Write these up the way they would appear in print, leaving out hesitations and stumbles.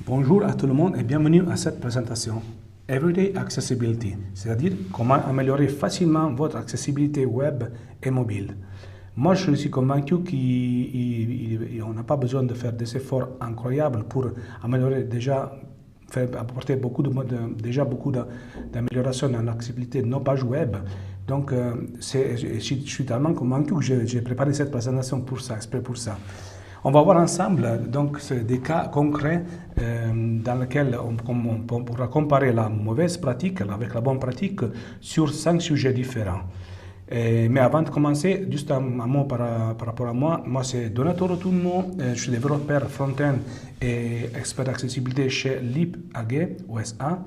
Bonjour à tout le monde et bienvenue à cette présentation Everyday Accessibility, c'est-à-dire comment améliorer facilement votre accessibilité web et mobile. Moi, je suis convaincu qu'on n'a pas besoin de faire des efforts incroyables pour améliorer apporter déjà beaucoup d'améliorations dans l'accessibilité de nos pages web. Donc, je suis tellement convaincu que j'ai préparé cette présentation pour ça, exprès pour ça. On va voir ensemble donc des cas concrets dans lesquels on pourra comparer la mauvaise pratique avec la bonne pratique sur 5 sujets différents. Mais avant de commencer, juste un mot par rapport à moi. Moi, c'est Donato Rotunno, je suis développeur front-end et expert d'accessibilité chez LibAG, USA.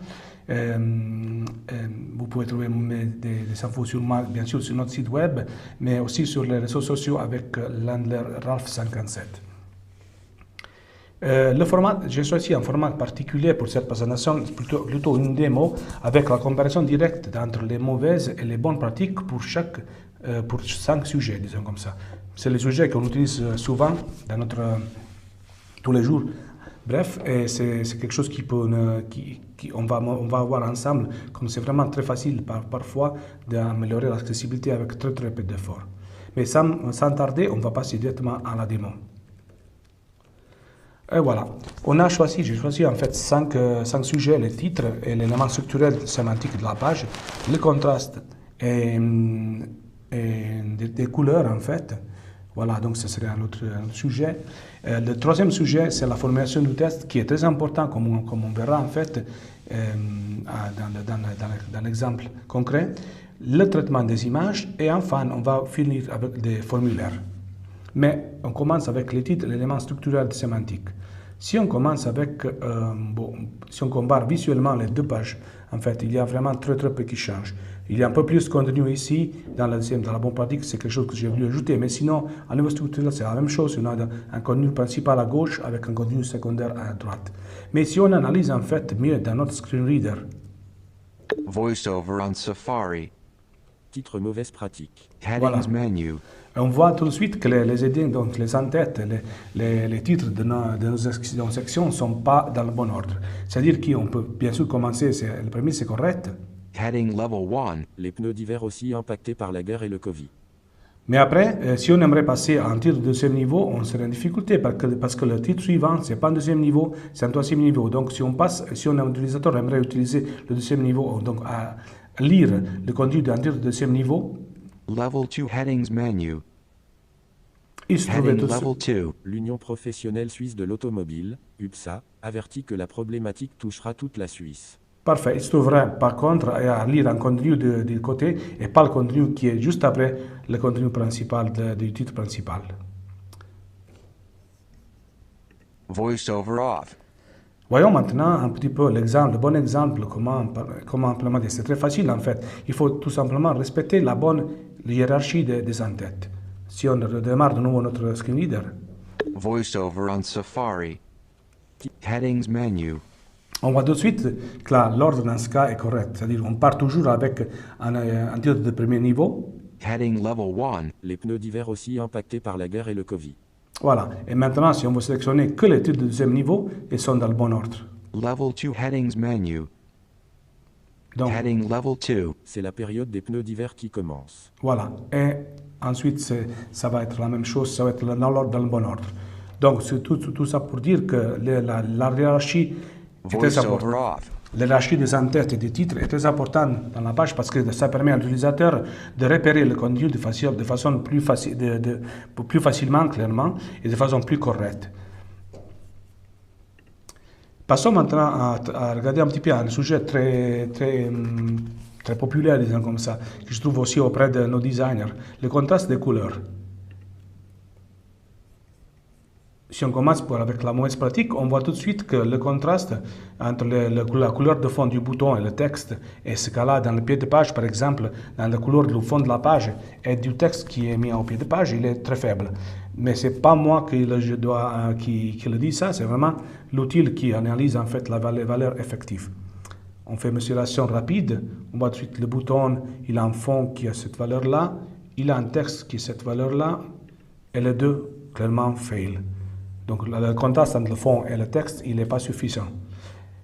Vous pouvez trouver des infos sur moi, bien sûr, sur notre site web, mais aussi sur les réseaux sociaux avec l'handler Ralph57. J'ai choisi un format particulier pour cette présentation, plutôt une démo, avec la comparaison directe entre les mauvaises et les bonnes pratiques pour 5 sujets, disons comme ça. C'est les sujets qu'on utilise souvent dans tous les jours. Bref, et c'est quelque chose on va voir ensemble, comme c'est vraiment très facile parfois d'améliorer l'accessibilité avec très peu d'efforts. Mais sans tarder, on va passer directement à la démo. Et voilà, j'ai choisi en fait 5 sujets, les titres et l'élément structurel sémantique de la page, le contraste et des couleurs en fait. Voilà, donc ce serait un autre sujet. Le troisième sujet, c'est la formulation du texte qui est très important, comme on verra en fait dans l'exemple concret. Le traitement des images et enfin, on va finir avec des formulaires. Mais on commence avec les titres, l'élément structurel sémantique. Si on commence si on compare visuellement les deux pages, en fait, il y a vraiment très peu qui change. Il y a un peu plus de contenu ici, dans la bonne pratique, c'est quelque chose que j'ai voulu ajouter, mais sinon, à niveau structurel, c'est la même chose. On a un contenu principal à gauche avec un contenu secondaire à droite. Mais si on analyse en fait mieux dans notre screen reader, VoiceOver on Safari. Titre mauvaise pratique. Headings menu. On voit tout de suite que les headings, donc les en-têtes, les titres de nos sections ne sont pas dans le bon ordre. C'est-à-dire qu'on peut bien sûr commencer, le premier c'est correct. Heading level 1. Les pneus d'hiver aussi impactés par la guerre et le Covid. Mais après, si on aimerait passer à un titre de deuxième niveau, on serait en difficulté parce que le titre suivant, ce n'est pas un deuxième niveau, c'est un troisième niveau. Donc si un utilisateur aimerait utiliser le deuxième niveau, donc à lire le contenu d'un titre de deuxième niveau, Level 2 Headings menu. il se trouvait Heading level 2. L'Union professionnelle suisse de l'automobile, UPSA, avertit que la problématique touchera toute la Suisse. Parfait. Il se trouverait par contre à lire un contenu du côté et pas le contenu qui est juste après le contenu principal du titre principal. VoiceOver off. Voyons maintenant un petit peu le bon exemple, comment implémenter. C'est très facile en fait. Il faut tout simplement respecter la bonne hiérarchie des en-têtes. Si on redémarre de nouveau notre screen reader, VoiceOver on Safari. Headings menu. on voit tout de suite que l'ordre dans ce cas est correct. C'est-à-dire qu'on part toujours avec un titre de premier niveau. Heading level 1. Les pneus d'hiver aussi impactés par la guerre et le Covid. Voilà. Et maintenant, si on veut sélectionner que les titres de deuxième niveau, ils sont dans le bon ordre. Level 2 Headings menu. Donc, Heading level 2. C'est la période des pneus d'hiver qui commence. voilà. Et ensuite, ça va être la même chose, ça va être dans le bon ordre. Donc, c'est tout ça pour dire que la hiérarchie est très importante. VoiceOver off. L'hierarchie des en-têtes et des titres est très importante dans la page parce que ça permet à l'utilisateur de repérer le contenu de façon plus facilement, clairement, et de façon plus correcte. Passons maintenant à regarder un petit peu un sujet très populaire, disons comme ça, que je trouve aussi auprès de nos designers, le contraste des couleurs. Si on commence avec la mauvaise pratique, on voit tout de suite que le contraste entre la couleur de fond du bouton et le texte, et ce cas-là, dans le pied de page, par exemple, dans la couleur du fond de la page et du texte qui est mis au pied de page, il est très faible. Mais ce n'est pas moi qui le dis ça, c'est vraiment l'outil qui analyse en fait la valeur effective. On fait une mesuration rapide, on voit tout de suite le bouton, il a un fond qui a cette valeur-là, il a un texte qui a cette valeur-là, et les deux, clairement, fail. Donc le contraste entre le fond et le texte, il n'est pas suffisant.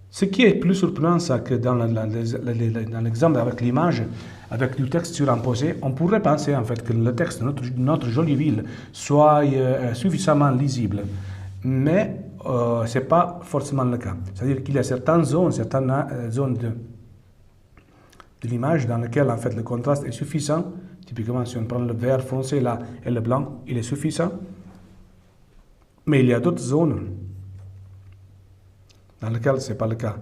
Ce qui est plus surprenant, c'est que dans l'exemple avec l'image, avec du texte surimposé, on pourrait penser en fait que le texte de notre jolie ville soit suffisamment lisible. Mais ce n'est pas forcément le cas. C'est-à-dire qu'il y a certaines zones de l'image dans lesquelles en fait, le contraste est suffisant. Typiquement, si on prend le vert foncé là et le blanc, il est suffisant. Mais il y a d'autres zones dans lesquelles ce n'est pas le cas.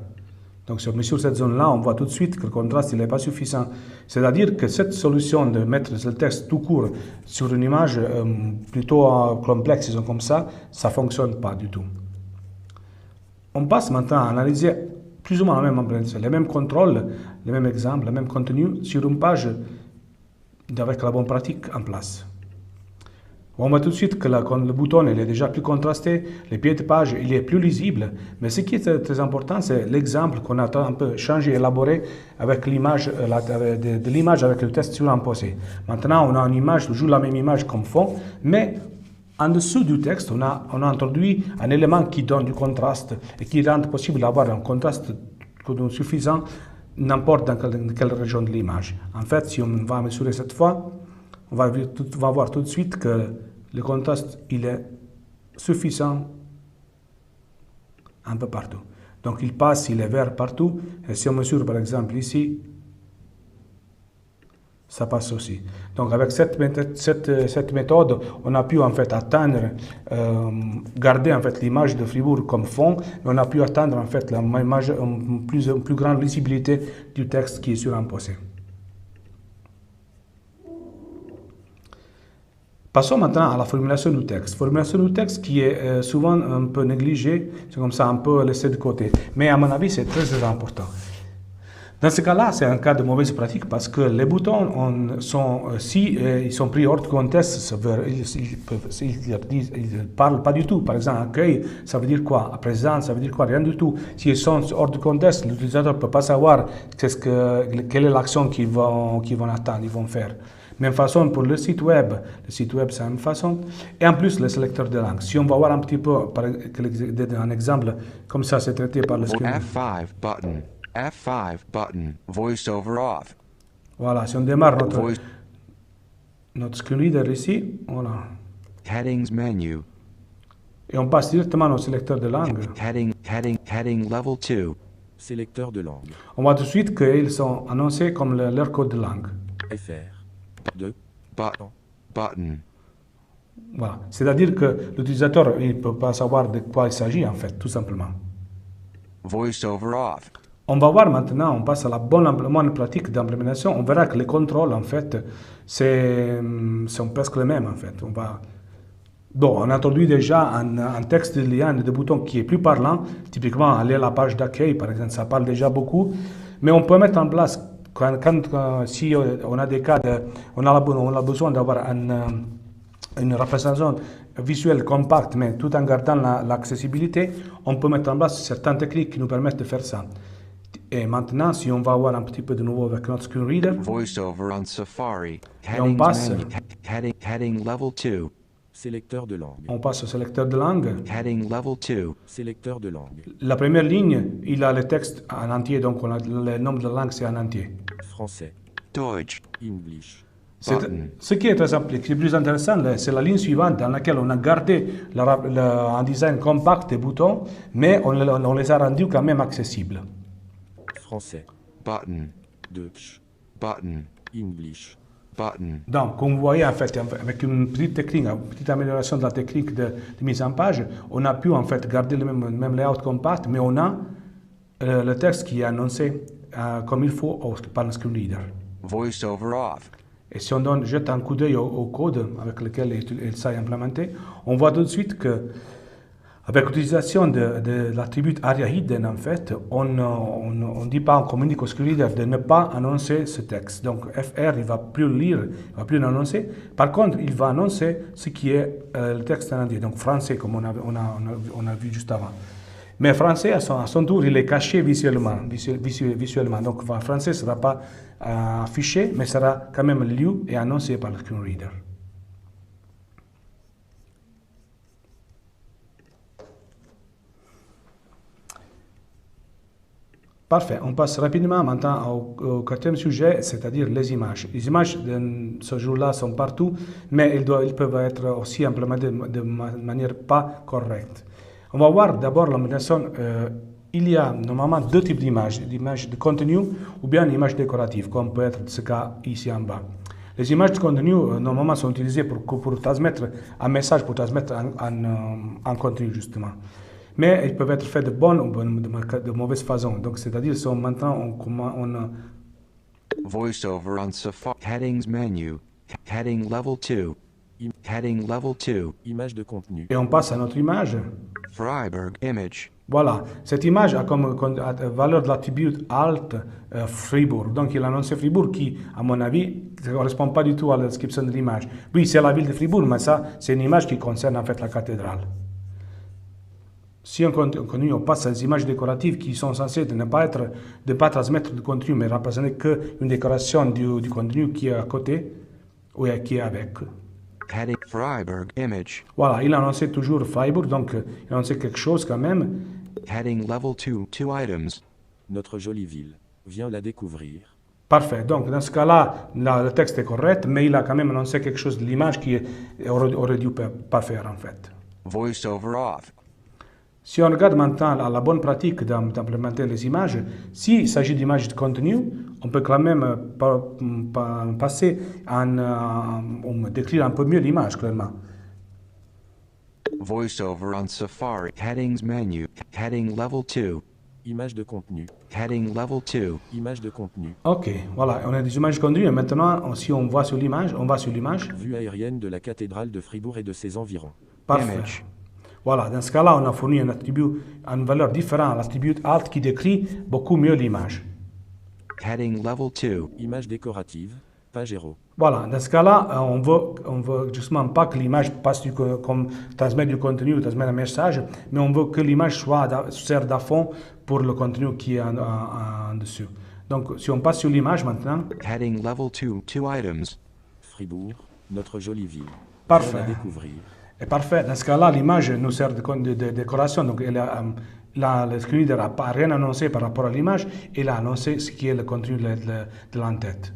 Donc sur cette zone-là, on voit tout de suite que le contraste n'est pas suffisant. C'est-à-dire que cette solution de mettre le texte tout court sur une image plutôt complexe, disons comme ça ne fonctionne pas du tout. On passe maintenant à analyser plus ou moins les mêmes contrôles, les mêmes exemples, le même contenu sur une page avec la bonne pratique en place. On voit tout de suite que le bouton il est déjà plus contrasté, les pieds de page il est plus lisible, mais ce qui est très important c'est l'exemple qu'on a un peu changé, élaboré avec l'image de l'image avec le texte surimposé. Maintenant on a une image, toujours la même image comme fond, mais en dessous du texte on a introduit un élément qui donne du contraste et qui rend possible d'avoir un contraste suffisant n'importe dans quelle région de l'image. En fait, si on va mesurer cette fois, on va voir tout de suite que le contraste il est suffisant un peu partout. Donc il passe, il est vert partout. Et si on mesure par exemple ici, ça passe aussi. Donc avec cette méthode, on a pu en fait atteindre, garder en fait l'image de Fribourg comme fond, mais on a pu atteindre en fait une plus grande lisibilité du texte qui est surimposé. Passons maintenant à la formulation du texte. Formulation du texte qui est souvent un peu négligée, c'est comme ça un peu laissé de côté. Mais à mon avis, c'est très important. Dans ce cas-là, c'est un cas de mauvaise pratique parce que les boutons ils sont pris hors de contexte, ils ne parlent pas du tout. Par exemple, accueil, ça veut dire quoi? À présent, ça veut dire quoi? Rien du tout. S'ils sont hors de contexte, l'utilisateur ne peut pas savoir quelle est l'action qu'ils vont attendre, ils vont faire. Même façon pour le site web c'est la même façon. Et en plus, le sélecteur de langue. Si on va voir un petit peu, un exemple, comme ça c'est traité par le screen. F5 button, voice over off. Voilà, si on démarre notre screen reader ici, voilà. Headings menu. Et on passe directement au sélecteur de langue. Heading level 2. Sélecteur de langue. On voit tout de suite qu'ils sont annoncés comme leur code de langue. FR. 2. Button. Voilà. C'est-à-dire que l'utilisateur ne peut pas savoir de quoi il s'agit en fait, tout simplement. Voice over off. On va voir maintenant, on passe à la bonne pratique d'implémentation. On verra que les contrôles, en fait, sont presque les mêmes, en fait. On introduit déjà un texte de lien de bouton qui est plus parlant. Typiquement, aller à la page d'accueil, par exemple, ça parle déjà beaucoup. Mais on peut mettre en place, si on a des cas, on a besoin d'avoir une représentation visuelle compacte, mais tout en gardant l'accessibilité, on peut mettre en place certaines techniques qui nous permettent de faire ça. Et maintenant, si on va voir un petit peu de nouveau avec notre screen reader, VoiceOver on Safari. on passe. Heading level 2. Sélecteur de langue. On passe au sélecteur de langue. Heading level 2. Sélecteur de langue. La première ligne, il a le texte en entier, donc le nom de la langue c'est en entier. Français. Deutsch. English. Ce qui est qui est plus intéressant, c'est la ligne suivante dans laquelle on a gardé un design compact des boutons, mais on les a rendus quand même accessibles. Français. Button. Deutsch. Button. English. Button. Donc, comme vous voyez, en fait, avec une petite technique, une petite amélioration de la technique de mise en page, on a pu en fait garder le même layout compact, mais on a le texte qui est annoncé comme il faut par le screen reader. Voice over off. Et si on jette un coup d'œil au code avec lequel il s'est implémenté, on voit tout de suite que avec l'utilisation de l'attribut ARIA hidden, en fait, on communique au screen reader de ne pas annoncer ce texte. Donc FR, il ne va plus le lire, il ne va plus l'annoncer. Par contre, il va annoncer ce qui est le texte en entier, donc français, comme on a vu juste avant. Mais français, à son tour, il est caché visuellement. Donc français ne sera pas affiché, mais sera quand même lu et annoncé par le screen reader. Parfait. On passe rapidement maintenant au quatrième sujet, c'est-à-dire les images. Les images de ce jour-là sont partout, mais ils peuvent être aussi implémentées de manière pas correcte. On va voir d'abord la modélisation. Il y a normalement deux types d'images, l'image de contenu ou bien l'image décorative, comme peut être ce cas ici en bas. Les images de contenu, normalement, sont utilisées pour transmettre un message, pour transmettre un contenu, justement. Mais ils peuvent être faits de bonne ou de mauvaise façon. Donc, c'est-à-dire, maintenant, on VoiceOver on Safari. Headings menu. Heading level 2. Heading level 2. Image de contenu. et on passe à notre image. Freiburg image. Voilà, cette image a comme valeur de l'attribut alt Fribourg. Donc il a annoncé Fribourg qui, à mon avis, ne correspond pas du tout à la description de l'image. Oui, c'est la ville de Fribourg, mais ça, c'est une image qui concerne en fait la cathédrale. Si on passe à des images décoratives qui sont censées ne pas transmettre de contenu, mais représenter qu'une décoration du contenu qui est à côté ou qui est avec. Heading Freiburg image. Voilà, il a annoncé toujours Freiburg, donc il a annoncé quelque chose quand même. Heading level 2. 2 items. Notre jolie ville. Viens la découvrir. Parfait. Donc, dans ce cas-là, le texte est correct, mais il a quand même annoncé quelque chose de l'image qui aurait dû pas faire, en fait. VoiceOver off. Si on regarde maintenant la bonne pratique d'implémenter les images, s'il s'agit d'images de contenu, on peut quand même passer décrire un peu mieux l'image, clairement. VoiceOver on Safari. Headings menu. Heading level 2. Image de contenu. Heading level 2. Image de contenu. Ok, voilà, on a des images de contenu, et maintenant, si on va sur l'image, Vue aérienne de la cathédrale de Fribourg et de ses environs. Parfait. Image. Voilà, dans ce cas-là, on a fourni un attribut, une valeur différente à l'attribut alt qui décrit beaucoup mieux l'image. Heading level 2. Image décorative. Page héros. Voilà, dans ce cas-là, on veut justement pas que l'image passe comme transmettre du contenu ou transmettre un message, mais on veut que l'image sert de fond pour le contenu qui est en dessus. Donc, si on passe sur l'image maintenant, Heading level 2. 2 items. Fribourg. Notre jolie ville. Parfait. Viens la découvrir. est parfait. Dans ce cas-là, l'image nous sert de décoration. Donc, le screen reader n'a pas rien annoncé par rapport à l'image, il a annoncé ce qui est le contenu de l'entête.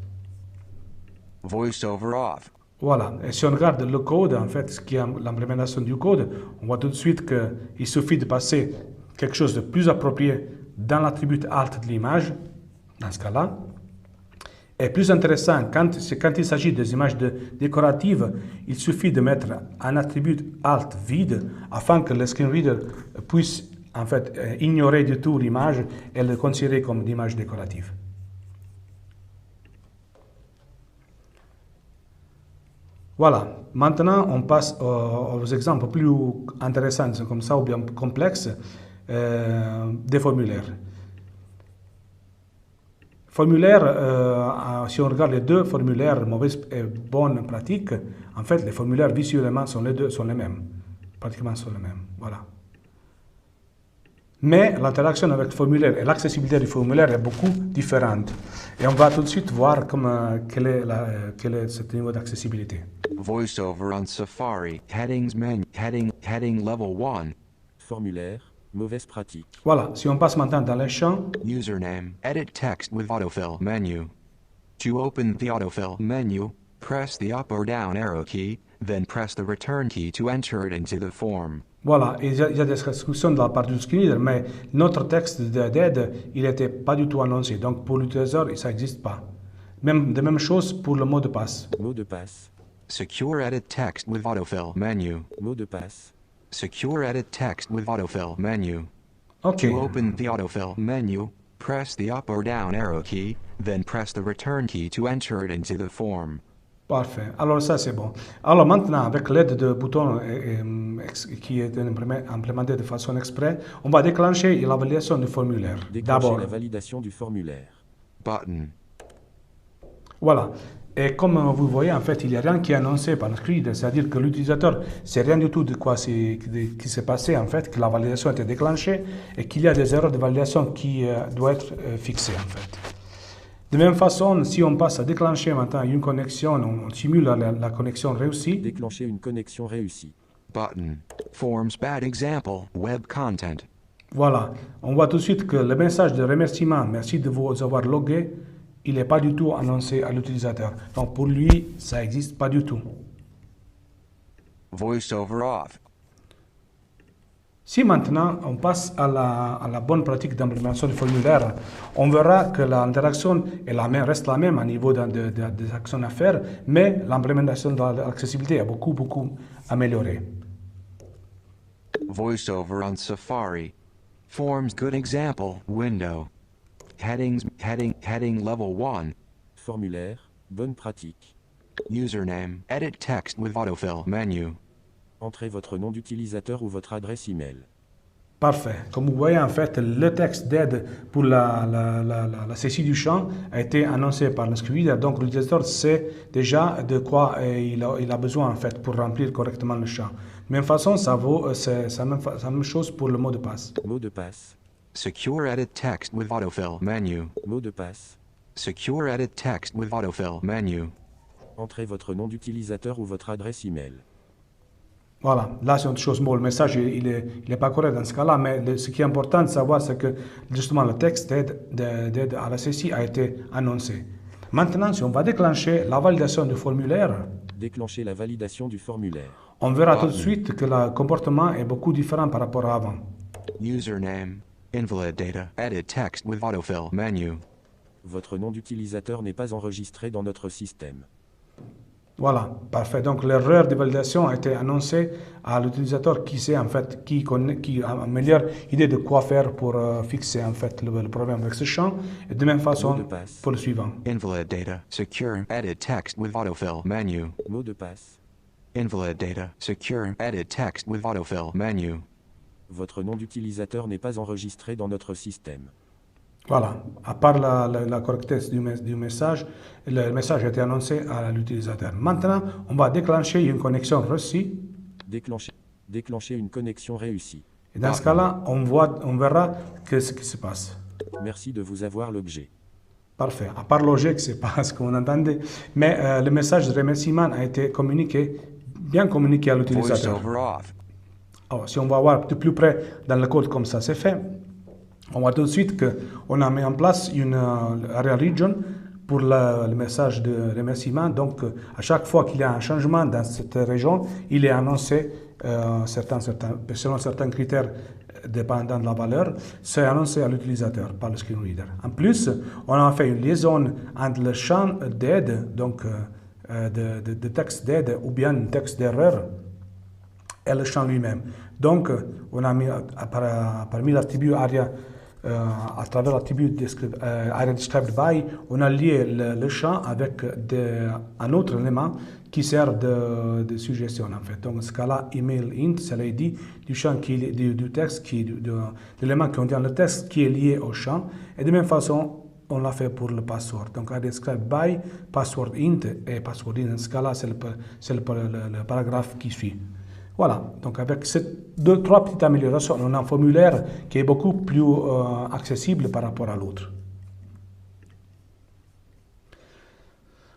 VoiceOver off. Voilà, et si on regarde le code, en fait, ce qui est l'implémentation du code, on voit tout de suite qu'il suffit de passer quelque chose de plus approprié dans l'attribut alt de l'image, dans ce cas-là. Et plus intéressant, quand il s'agit des images décoratives, il suffit de mettre un attribut alt vide afin que le screen reader puisse en fait ignorer du tout l'image et le considérer comme d'image décorative. Voilà, maintenant on passe aux exemples plus intéressants, comme ça, ou bien complexes, des formulaires. Si on regarde les deux formulaires, mauvaise et bonne pratique, en fait, les formulaires visuellement sont les mêmes, pratiquement sont les mêmes. Voilà. Mais l'interaction avec le formulaire et l'accessibilité du formulaire est beaucoup différente. Et on va tout de suite voir quel est ce niveau d'accessibilité. VoiceOver on Safari. Headings menu. Heading level 1. Formulaire. Mauvaise pratique. Voilà, si on passe maintenant dans les champs, Username. Edit text with autofill menu. To open the autofill menu, press the up or down arrow key, then press the return key to enter it into the form. voilà, il y a des restrictions de la part du screen reader, mais notre texte d'aide, il n'était pas du tout annoncé. Donc pour l'utilisateur, ça n'existe pas. De même chose pour le mot de passe. Mot de passe. Secure edit text with autofill menu. Mot de passe. Secure edit text with autofill menu. Ok, To open the autofill menu, press the up or down arrow key, then press the return key to enter it into the form. parfait. Alors ça c'est bon. Alors maintenant, avec l'aide de boutons qui est implémenté de façon exprès, on va déclencher la validation du formulaire. Déclencher D'abord, la validation du formulaire. Button. voilà. Et comme vous voyez, en fait, il n'y a rien qui est annoncé par le screen reader, c'est-à-dire que l'utilisateur ne sait rien du tout de quoi qui s'est passé, en fait, que la validation a été déclenchée et qu'il y a des erreurs de validation qui doivent être fixées, en fait. De même façon, si on passe à déclencher maintenant une connexion, on simule la connexion réussie. Déclencher une connexion réussie. Button. Forms bad example. Web content. Voilà, on voit tout de suite que le message de remerciement, merci de vous avoir logué, il n'est pas du tout annoncé à l'utilisateur. Donc pour lui, ça n'existe pas du tout. VoiceOver off. Si maintenant on passe à la bonne pratique d'implémentation du formulaire, on verra que l'interaction reste la même à niveau des actions à faire, mais l'implémentation de l'accessibilité est beaucoup améliorée. VoiceOver on Safari. Forms good example. Window. Heading level 1. Formulaire, bonne pratique. Username. Edit text with autofill menu. Entrez votre nom d'utilisateur ou votre adresse email. Parfait. Comme vous voyez, en fait, le texte d'aide pour la saisie du champ a été annoncé par le screen reader. Donc, l'utilisateur sait déjà de quoi il a besoin, en fait, pour remplir correctement le champ. De même façon, c'est la même chose pour le mot de passe. Mot de passe. Secure edit text with autofill menu. Mot de passe. Secure edit text with autofill menu. Entrez votre nom d'utilisateur ou votre adresse email. Voilà, là c'est une chose, bon, le message il est pas correct dans ce cas-là, mais ce qui est important de savoir, c'est que justement le texte d'aide à la saisie a été annoncé. Maintenant, si on va déclencher la validation du formulaire, Déclenchez la validation du formulaire. on verra tout de suite que le comportement est beaucoup différent par rapport à avant. Username. Invalid data. Edit text with autofill menu. Votre nom d'utilisateur n'est pas enregistré dans notre système. Voilà, parfait. Donc l'erreur de validation a été annoncée à l'utilisateur qui sait en fait, qui a une meilleure idée de quoi faire pour fixer en fait le problème avec ce champ. Et de même façon pour le suivant. Invalid data. Secure edit text with autofill menu. Mot de passe. Invalid data. Secure edit text with autofill menu. Votre nom d'utilisateur n'est pas enregistré dans notre système. Voilà, à part la correctesse du message, le message a été annoncé à l'utilisateur. Maintenant, on va déclencher une connexion réussie. Déclencher une connexion réussie. Et dans ce cas-là, on verra ce qui se passe. Merci de vous avoir logué. Parfait. À part logique, c'est pas ce qu'on entendait. Mais le message de remerciement a été bien communiqué à l'utilisateur. VoiceOver off. Alors, si on va voir de plus près dans le code comme ça c'est fait, on voit tout de suite qu'on a mis en place une area region pour le message de remerciement. Donc, à chaque fois qu'il y a un changement dans cette région, il est annoncé selon certains critères dépendant de la valeur, c'est annoncé à l'utilisateur par le screen reader. En plus, on a fait une liaison entre le champ d'aide, donc de texte d'aide ou bien un texte d'erreur, et le champ lui-même. Donc, on a mis parmi l'attribut area, à travers l'attribut area described by, on a lié le champ avec un autre élément qui sert de suggestion en fait. Donc, dans ce cas-là, email int, c'est l'ID du champ du texte, de l'élément qui contient le texte qui est lié au champ. Et de même façon, on l'a fait pour le password. Donc, area described by, password int et password int. Dans ce cas-là, c'est le paragraphe qui suit. Voilà, donc avec ces trois petites améliorations, on a un formulaire qui est beaucoup plus accessible par rapport à l'autre.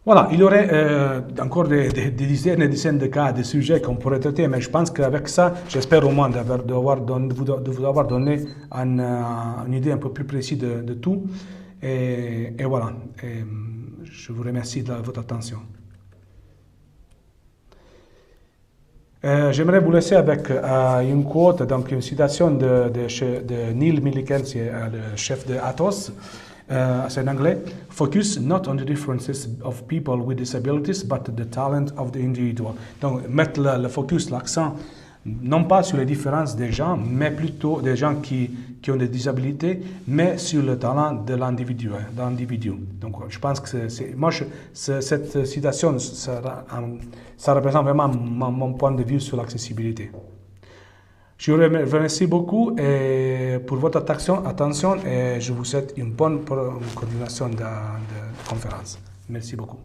Voilà, il y aurait encore des dizaines et des dizaines de cas, de sujets qu'on pourrait traiter, mais je pense qu'avec ça, j'espère au moins de vous avoir donné une idée un peu plus précise de tout. Et voilà, je vous remercie de votre attention. J'aimerais vous laisser avec une quote, donc une citation de Neil Milliken, c'est le chef de Atos. C'est en anglais. Focus not on the differences of people with disabilities, but the talent of the individual. Donc, mettre le focus, l'accent, non pas sur les différences des gens, mais plutôt des gens qui ont des disabilités, mais sur le talent de l'individu. Donc, je pense que cette citation, ça représente vraiment mon point de vue sur l'accessibilité. Je vous remercie beaucoup pour votre attention et je vous souhaite une bonne continuation de conférence. Merci beaucoup.